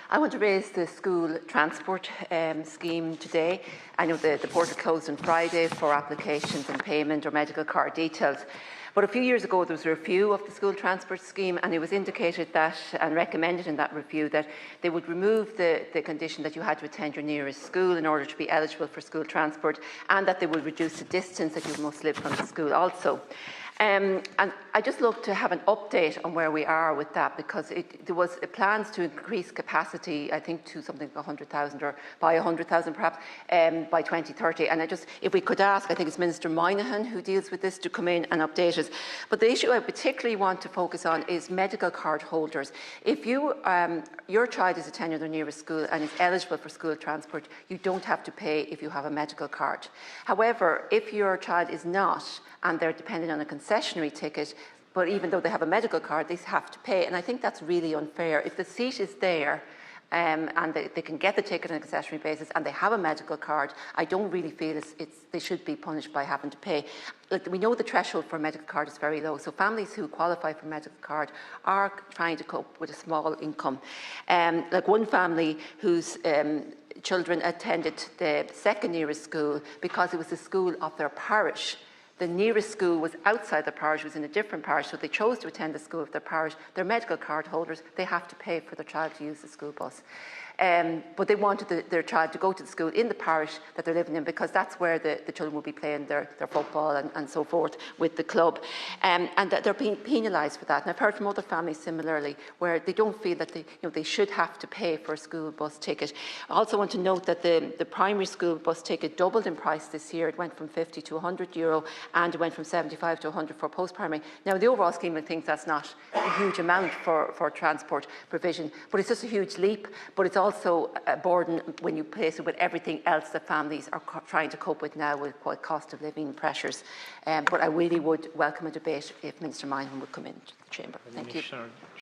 I want to raise the school transport scheme today. I know the portal closed on Friday for applications and payment or medical card details. But a few years ago, there was a review of the school transport scheme, and it was indicated that, and recommended in that review, that they would remove the condition that you had to attend your nearest school in order to be eligible for school transport, and that they would reduce the distance that you must live from the school also. And I just look to have an update on where we are with that, because there was plans to increase capacity, I think, to something like 100,000 or by 100,000 perhaps by 2030. And if we could ask, I think it's Minister Moynihan who deals with this, to come in and update us. But the issue I particularly want to focus on is medical card holders. If your child is attending their nearest school and is eligible for school transport, you don't have to pay if you have a medical card. However, if your child is not, and they're dependent on a concessionary ticket, but even though they have a medical card, they have to pay. And I think that's really unfair. If the seat is there and they can get the ticket on a concessionary basis and they have a medical card, I don't really feel they should be punished by having to pay. Like, we know the threshold for a medical card is very low, so families who qualify for a medical card are trying to cope with a small income. Like one family whose children attended the second nearest school because it was the school of their parish. The nearest school was outside the parish, was in a different parish, so they chose to attend the school of their parish. They're medical card holders, they have to pay for their child to use the school bus. But they wanted their child to go to the school in the parish that they're living in, because that's where the children will be playing their football and so forth with the club. And that they're being penalised for that. And I've heard from other families similarly, where they don't feel that they should have to pay for a school bus ticket. I also want to note that the primary school bus ticket doubled in price this year. It went from €50 to €100, and it went from 75 to 100 for post-primary. Now, in the overall scheme of things, that's not a huge amount for transport provision, but it's just a huge leap. But it's also a burden when you place it with everything else that families are trying to cope with now, with cost of living pressures. But I really would welcome a debate if Minister Moynihan would come into the chamber. Thank you.